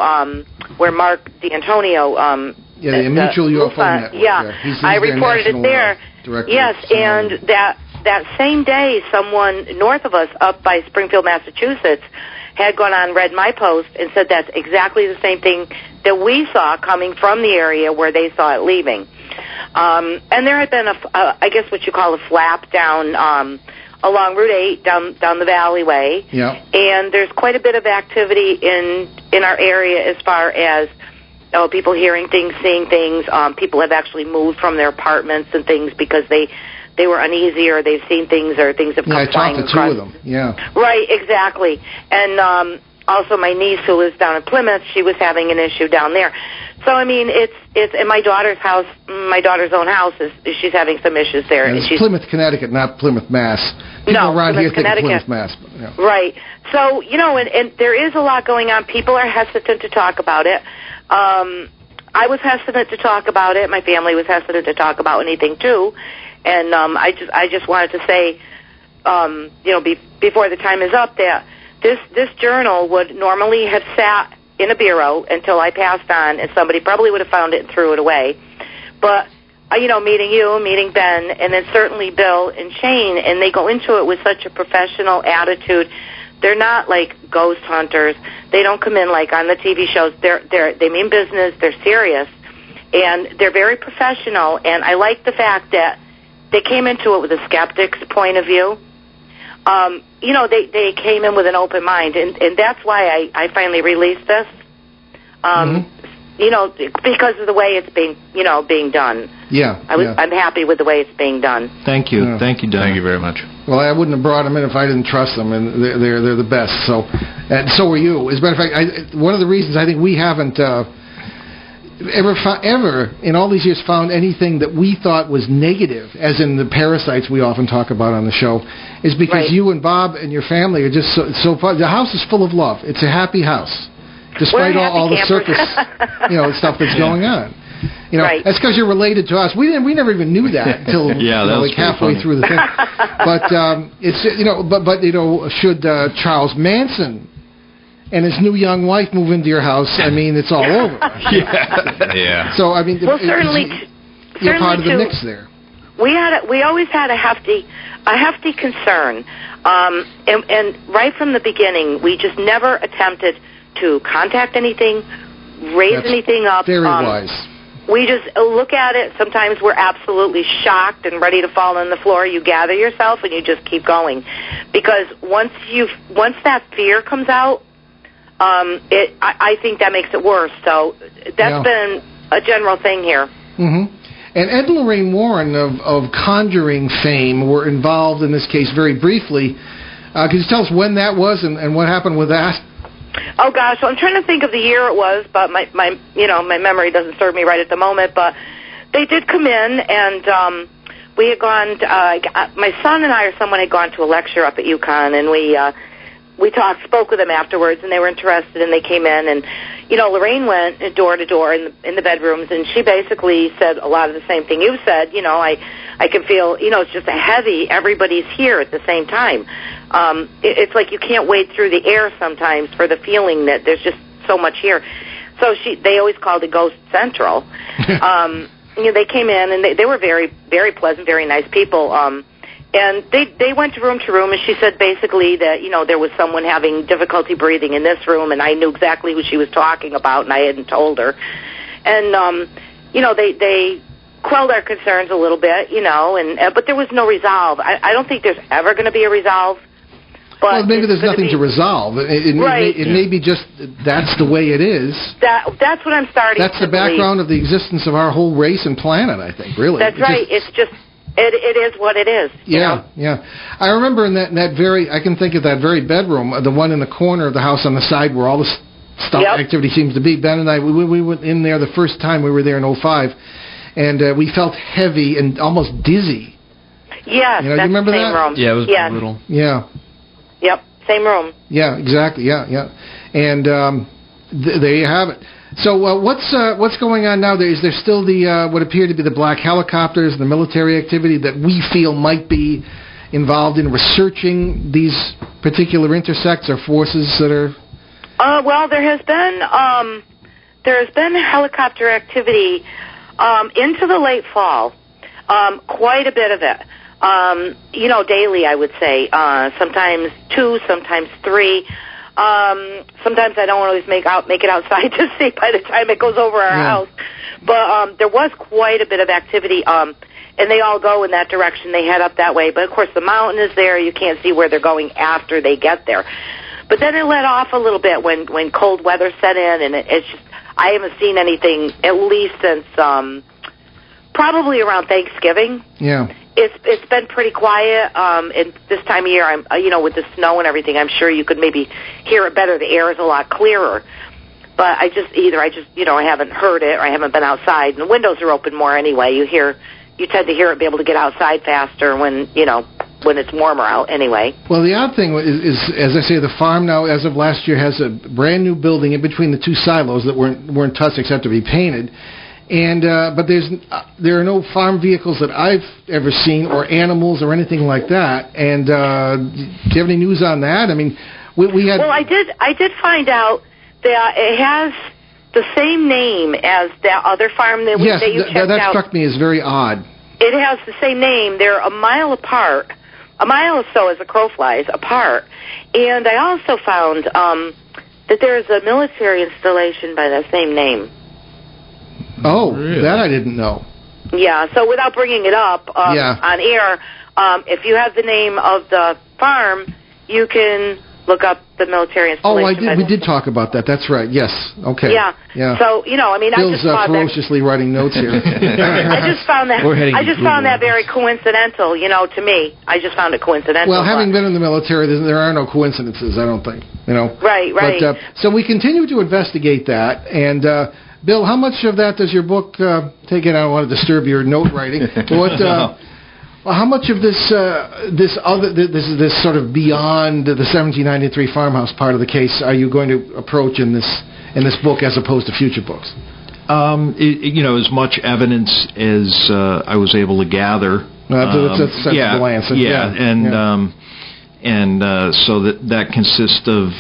[SPEAKER 7] where Mark D'Antonio...
[SPEAKER 2] the Mutual UFO Network.
[SPEAKER 7] Yeah,
[SPEAKER 2] He's
[SPEAKER 7] I reported it there. Yes, and that same day, someone north of us, up by Springfield, Massachusetts, had gone on, read my post, and said that's exactly the same thing that we saw coming from the area where they saw it leaving. And there had been I guess what you call a flap down along Route 8 down the Valleyway.
[SPEAKER 2] Yeah.
[SPEAKER 7] And there's quite a bit of activity in our area as far as people hearing things, seeing things. People have actually moved from their apartments and things because they were uneasy, or they've seen things, or things have come flying across.
[SPEAKER 2] I talked to 2 of them. Yeah.
[SPEAKER 7] Right, exactly. And also my niece, who lives down in Plymouth, she was having an issue down there. So I mean, it's in my daughter's house. My daughter's own house she's having some issues there.
[SPEAKER 2] And it's Plymouth, Connecticut, not Plymouth, Mass. People around here think of Plymouth, Mass. But, yeah.
[SPEAKER 7] Right. So and there is a lot going on. People are hesitant to talk about it. I was hesitant to talk about it. My family was hesitant to talk about anything too. And I just wanted to say, before the time is up, that this journal would normally have sat in a bureau until I passed on, and somebody probably would have found it and threw it away. But meeting you, meeting Ben, and then certainly Bill and Shane, and they go into it with such a professional attitude. They're not like ghost hunters. They don't come in like on the TV shows. They mean business. They're serious, and they're very professional. And I like the fact that they came into it with a skeptic's point of view. They came in with an open mind, and that's why I finally released this. Because of the way it's being done.
[SPEAKER 2] Yeah.
[SPEAKER 7] I'm happy with the way it's being done.
[SPEAKER 4] Thank you.
[SPEAKER 2] Yeah.
[SPEAKER 4] Thank you, Don.
[SPEAKER 5] Thank you very much.
[SPEAKER 2] Well, I wouldn't have brought them in if I didn't trust them, and they're the best. So, and so are you. As a matter of fact, one of the reasons I think we haven't ever in all these years found anything that we thought was negative, as in the parasites we often talk about on the show, is because you and Bob and your family are just so fun. The house is full of love. It's a happy house, despite all the circus, stuff that's going on. That's because you're related to us. We never even knew that until like halfway through the thing. But should Charles Manson and his new young wife move into your house, I mean, it's all over.
[SPEAKER 5] Yeah.
[SPEAKER 2] So I mean,
[SPEAKER 7] certainly
[SPEAKER 2] you're part of the mix there.
[SPEAKER 7] We always had a hefty concern, and right from the beginning, we just never attempted to contact anything, raise anything up.
[SPEAKER 2] Very wise.
[SPEAKER 7] We just look at it. Sometimes we're absolutely shocked and ready to fall on the floor. You gather yourself and you just keep going, because once that fear comes out, I think that makes it worse. So that's been a general thing here.
[SPEAKER 2] Mm-hmm. And Ed and Lorraine Warren of Conjuring fame were involved in this case very briefly. Could you tell us when that was and what happened with that?
[SPEAKER 7] Oh gosh, well, I'm trying to think of the year it was, but my memory doesn't serve me right at the moment. But they did come in, and we had gone. My son and I, or someone, had gone to a lecture up at UConn, and we spoke with them afterwards, and they were interested, and they came in, and Lorraine went door to door in the bedrooms, and she basically said a lot of the same thing you said. I can feel, it's just a heavy. Everybody's here at the same time. It's like you can't wade through the air sometimes for the feeling that there's just so much here. So they always called it Ghost Central. They came in, and they were very, very pleasant, very nice people. And they went room to room, and she said basically that, there was someone having difficulty breathing in this room, and I knew exactly who she was talking about, and I hadn't told her. And, they quelled our concerns a little bit, but there was no resolve. I don't think there's ever going to be a resolve. But
[SPEAKER 2] well, maybe there's nothing to resolve. It may be just that's the way it is.
[SPEAKER 7] That's what I'm starting to believe.
[SPEAKER 2] That's the background of the existence of our whole race and planet, I think, really.
[SPEAKER 7] That's right. It's just... It is what it is.
[SPEAKER 2] Yeah. I remember in that very, I can think of that very bedroom, the one in the corner of the house on the side where all the activity seems to be. Ben and I, we went in there the first time we were there in 2005, and we felt heavy and almost dizzy.
[SPEAKER 7] Yes,
[SPEAKER 2] You know,
[SPEAKER 7] that's
[SPEAKER 2] you remember
[SPEAKER 7] the same
[SPEAKER 2] that?
[SPEAKER 7] room.
[SPEAKER 3] Yeah, it was
[SPEAKER 7] Yes.
[SPEAKER 3] brutal.
[SPEAKER 2] Yeah.
[SPEAKER 7] Yep, same room.
[SPEAKER 2] Yeah, exactly. Yeah. And there you have it. So what's going on now? Is there still the what appear to be the black helicopters, the military activity that we feel might be involved in researching these particular intersects or forces that are?
[SPEAKER 7] Well, there has been helicopter activity into the late fall. Quite a bit of it. Daily, I would say. Sometimes 2, sometimes 3. Sometimes I don't always make it outside to see by the time it goes over our house. But there was quite a bit of activity, and they all go in that direction. They head up that way. But, of course, the mountain is there. You can't see where they're going after they get there. But then it let off a little bit when cold weather set in, and it's just I haven't seen anything at least since probably around Thanksgiving.
[SPEAKER 2] Yeah.
[SPEAKER 7] It's been pretty quiet. And this time of year, with the snow and everything, I'm sure you could maybe hear it better. The air is a lot clearer. But I haven't heard it or I haven't been outside. And the windows are open more anyway. You tend to hear it, be able to get outside faster when it's warmer out anyway.
[SPEAKER 2] Well, the odd thing is, as I say, the farm now, as of last year, has a brand new building in between the two silos that weren't touched except to be painted. And but there are no farm vehicles that I've ever seen, or animals, or anything like that. And do you have any news on that? I mean, we had.
[SPEAKER 7] Well, I did find out that it has the same name as that other farm that you checked out.
[SPEAKER 2] That struck me as very odd.
[SPEAKER 7] It has the same name. They're a mile apart, a mile or so as a crow flies apart. And I also found that there is a military installation by that same name.
[SPEAKER 2] Oh,
[SPEAKER 4] really?
[SPEAKER 2] That I didn't know.
[SPEAKER 7] Yeah, so without bringing it up on air, if you have the name of the farm, you can look up the military installation.
[SPEAKER 2] Oh, we did talk about that. That's right. Yes. Okay.
[SPEAKER 7] Yeah. So,
[SPEAKER 2] Bill's ferociously writing notes here.
[SPEAKER 7] I just found that very coincidental, to me. I just found it coincidental.
[SPEAKER 2] Well, having been in the military, there are no coincidences, I don't think.
[SPEAKER 7] Right.
[SPEAKER 2] But, so we continue to investigate that, and Bill, how much of that does your book take in? I don't want to disturb your note writing. How much of this sort of beyond the 1793 farmhouse part of the case are you going to approach in this book as opposed to future books?
[SPEAKER 4] As much evidence as I was able to gather.
[SPEAKER 2] That's a sensible answer.
[SPEAKER 4] So that consists of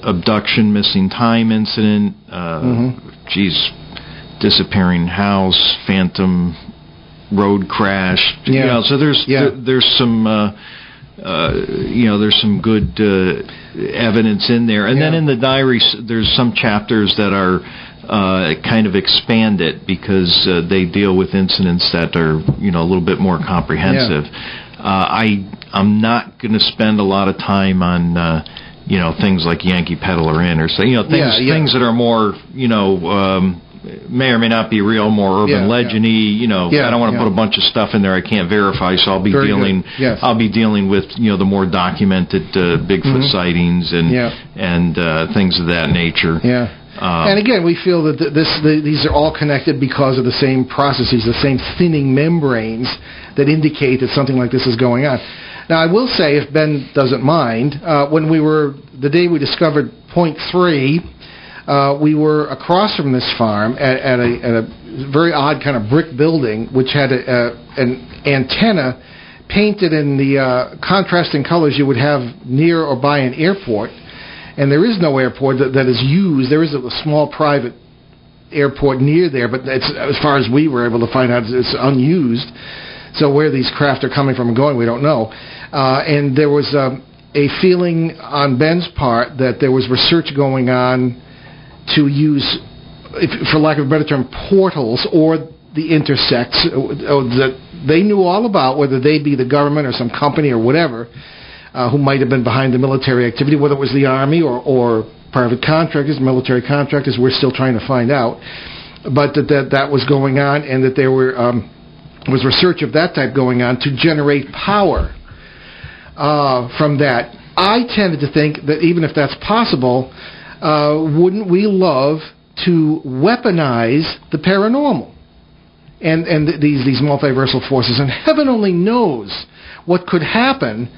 [SPEAKER 4] abduction, missing time incident, disappearing house, phantom road crash. So there's some there's some good evidence in there, and then in the diaries there's some chapters that are kind of expanded because they deal with incidents that are a little bit more comprehensive. I'm not going to spend a lot of time on things like Yankee Peddler Inn or things that are more may or may not be real, more urban legend-y. I don't want to put a bunch of stuff in there I can't verify, so I'll be dealing with the more documented Bigfoot sightings and things of that nature.
[SPEAKER 2] And again, we feel that these are all connected because of the same processes, the same thinning membranes that indicate that something like this is going on. Now, I will say, if Ben doesn't mind, the day we discovered Point 3, we were across from this farm at a very odd kind of brick building, which had an antenna painted in the contrasting colors you would have near or by an airport. And there is no airport that is used. There is a small private airport near there, but it's, as far as we were able to find out, it's unused. So where these craft are coming from and going, we don't know. And there was a feeling on Ben's part that there was research going on to use, for lack of a better term, portals or the intersects that they knew all about, whether they be the government or some company or whatever, who might have been behind the military activity, whether it was the Army or private contractors, military contractors. We're still trying to find out. But that was going on, and that there was research of that type going on to generate power from that. I tended to think that even if that's possible, wouldn't we love to weaponize the paranormal and these multiversal forces? And heaven only knows what could happen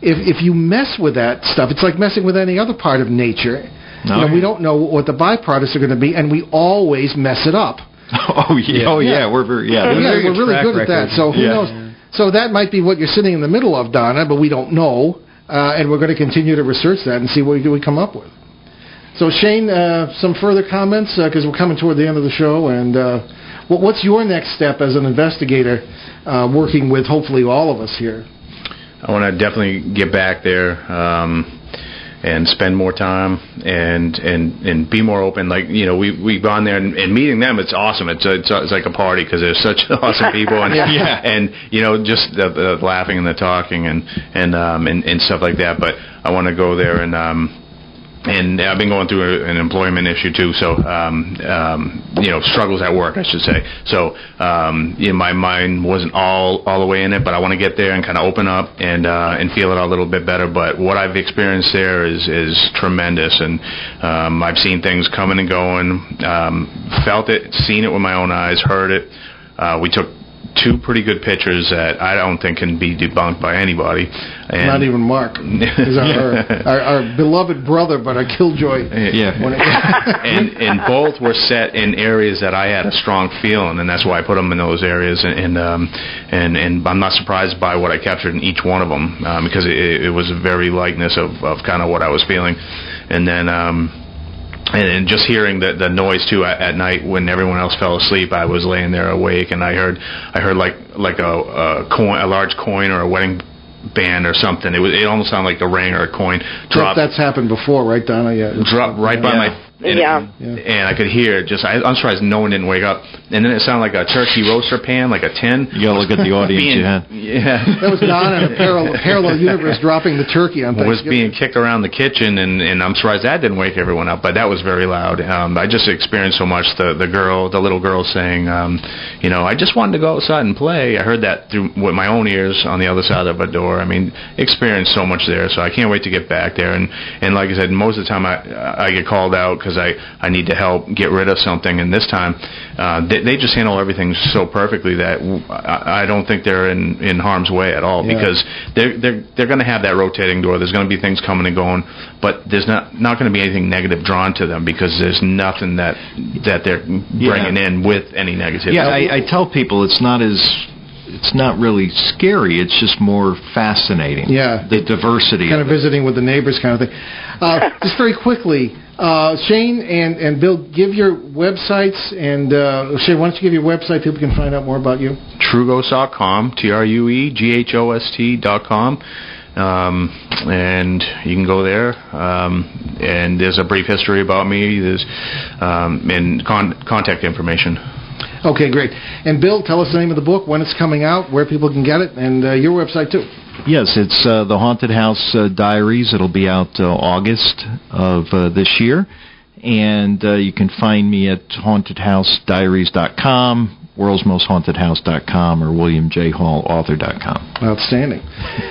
[SPEAKER 2] if you mess with that stuff. It's like messing with any other part of nature.
[SPEAKER 4] No.
[SPEAKER 2] We don't know what the byproducts are going to be, and we always mess it up.
[SPEAKER 4] Oh yeah, we're very
[SPEAKER 2] we're really good at that. So who knows? So that might be what you're sitting in the middle of, Donna, but we don't know, and we're going to continue to research that and see what we come up with. So Shane, some further comments because we're coming toward the end of the show, and what's your next step as an investigator, working with hopefully all of us here?
[SPEAKER 5] I want to definitely get back there. And spend more time and be more open. Like, we've gone there and meeting them. It's awesome. It's like a party because they're such awesome people and and just the laughing and the talking and stuff like that. But I want to go there and I've been going through an employment issue too. So struggles at work, I should say. So my mind wasn't all the way in it, but I want to get there and kind of open up and feel it a little bit better. But what I've experienced there is tremendous, and I've seen things coming and going, felt it, seen it with my own eyes, heard it. We took 2 pretty good pictures that I don't think can be debunked by anybody. And
[SPEAKER 2] not even Mark. He's our beloved brother, but a killjoy.
[SPEAKER 5] And both were set in areas that I had a strong feeling, and that's why I put them in those areas. And I'm not surprised by what I captured in each one of them because it was a very likeness of kind of what I was feeling. And then and just hearing the noise too at night when everyone else fell asleep, I was laying there awake, and I heard like a coin, a large coin, or a wedding band or something. It almost sounded like the ring or a coin drop.
[SPEAKER 2] That's happened before, right, Donna? Yeah.
[SPEAKER 5] Drop right by my. And I could hear it. I'm surprised no one didn't wake up. And then it sounded like a turkey roaster pan, like a tin.
[SPEAKER 4] You gotta look at the audience you had.
[SPEAKER 5] Yeah.
[SPEAKER 2] That was Donna in a parallel universe dropping the turkey on Thanksgiving.
[SPEAKER 5] Was being kicked around the kitchen, and I'm surprised that didn't wake everyone up. But that was very loud. I just experienced so much. The little girl saying, I just wanted to go outside and play. I heard that with my own ears on the other side of a door. I mean, experienced so much there. So I can't wait to get back there. And like I said, most of the time I get called out because I need to help get rid of something, and this time they just handle everything so perfectly that I don't think they're in harm's way at all because they're going to have that rotating door. There's going to be things coming and going, but there's not going to be anything negative drawn to them because there's nothing that they're bringing in with any negativity.
[SPEAKER 4] Yeah, I tell people it's not really scary. It's just more fascinating.
[SPEAKER 2] Yeah,
[SPEAKER 4] the diversity.
[SPEAKER 2] Kind of visiting with the neighbors, kind of thing. Just very quickly, Shane and Bill, give your websites, and Shane, why don't you give your website? People can find out more about you.
[SPEAKER 5] Trueghost.com, TRUEGHOST.com. And you can go there, and there's a brief history about me. There's and contact information.
[SPEAKER 2] Okay, great. And Bill, tell us the name of the book, when it's coming out, where people can get it, and your website too.
[SPEAKER 4] Yes, it's the Haunted House Diaries. It'll be out August of this year, and you can find me at hauntedhousediaries.com, worldsmosthauntedhouse.com, or williamjhallauthor.com.
[SPEAKER 2] Outstanding.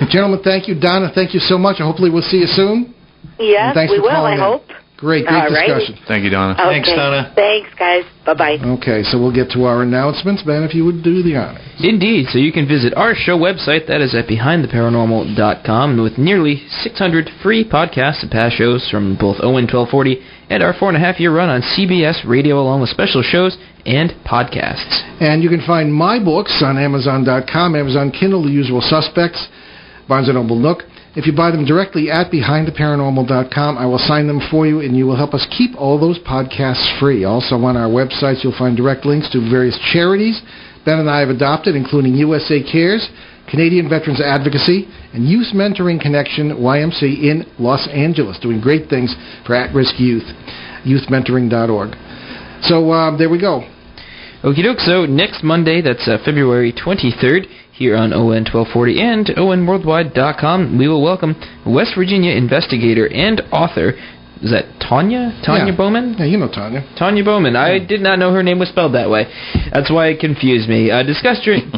[SPEAKER 2] Gentlemen, thank you. Donna, thank you so much. Hopefully we'll see you soon.
[SPEAKER 7] Yes, we will, I hope.
[SPEAKER 2] Great discussion.
[SPEAKER 5] Thank you, Donna.
[SPEAKER 7] Okay.
[SPEAKER 4] Thanks, Donna.
[SPEAKER 7] Thanks, guys. Bye-bye.
[SPEAKER 2] Okay, so we'll get to our announcements. Ben, if you would do the honors.
[SPEAKER 3] Indeed. So you can visit our show website. That is at BehindTheParanormal.com, with nearly 600 free podcasts and past shows from both ON 1240 and our 4.5-year run on CBS Radio, along with special shows and podcasts.
[SPEAKER 2] And you can find my books on Amazon.com, Amazon Kindle, The Usual Suspects, Barnes & Noble Nook. If you buy them directly at BehindTheParanormal.com, I will sign them for you, and you will help us keep all those podcasts free. Also on our websites, you'll find direct links to various charities Ben and I have adopted, including USA Cares, Canadian Veterans Advocacy, and Youth Mentoring Connection, YMC, in Los Angeles, doing great things for at-risk youth. YouthMentoring.org. So there we go.
[SPEAKER 3] Okie doke. So next Monday, that's February 23rd, here on ON 1240 and ONWorldwide.com, we will welcome West Virginia investigator and author. Is that Tanya? Tanya Bowman?
[SPEAKER 2] Yeah, you know Tanya.
[SPEAKER 3] Tanya Bowman. I did not know her name was spelled that way. That's why it confused me. Discussing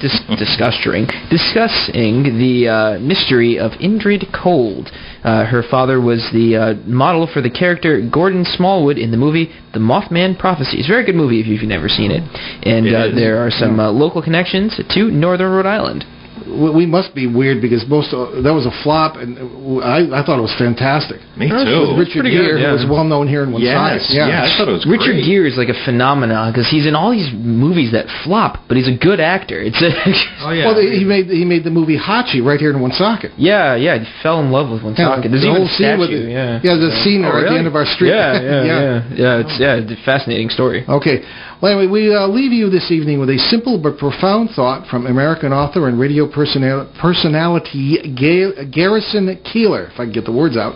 [SPEAKER 3] the mystery of Indrid Cold. Her father was the model for the character Gordon Smallwood in the movie The Mothman Prophecies. Very good movie if you've never seen it. And there are some local connections to Northern Rhode Island.
[SPEAKER 2] we must be weird because that was a flop, and I thought it was fantastic.
[SPEAKER 4] Me too.
[SPEAKER 2] With Richard Gere, who was well known here in Woonsocket.
[SPEAKER 4] Yeah, I thought it was
[SPEAKER 3] Richard
[SPEAKER 4] great.
[SPEAKER 3] Gere is like a phenomenon because he's in all these movies that flop, but he's a good actor. It's
[SPEAKER 4] Oh yeah.
[SPEAKER 2] Well, he made the movie Hachi right here in Woonsocket.
[SPEAKER 3] yeah, he fell in love with Woonsocket. There's
[SPEAKER 2] the
[SPEAKER 3] even
[SPEAKER 2] whole scene with
[SPEAKER 3] statue.
[SPEAKER 2] the scene there at the end of our street.
[SPEAKER 3] It's a fascinating story.
[SPEAKER 2] Okay. Well, anyway, we leave you this evening with a simple but profound thought from American author and radio personality Garrison Keillor, if I can get the words out.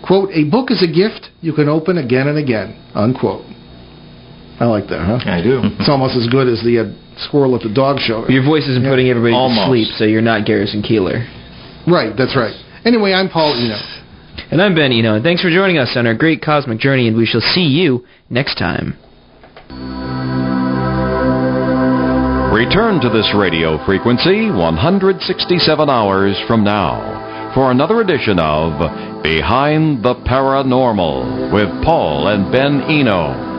[SPEAKER 2] Quote, "A book is a gift you can open again and again." Unquote. I like that, huh?
[SPEAKER 4] I do.
[SPEAKER 2] It's almost as good as the squirrel at the dog show.
[SPEAKER 3] Your voice isn't putting everybody
[SPEAKER 4] Almost.
[SPEAKER 3] to sleep, so you're not Garrison Keillor.
[SPEAKER 2] Right, that's right. Anyway, I'm Paul Eno.
[SPEAKER 3] And I'm Ben Eno, and thanks for joining us on our great cosmic journey, and we shall see you next time.
[SPEAKER 1] Return to this radio frequency 167 hours from now for another edition of Behind the Paranormal with Paul and Ben Eno.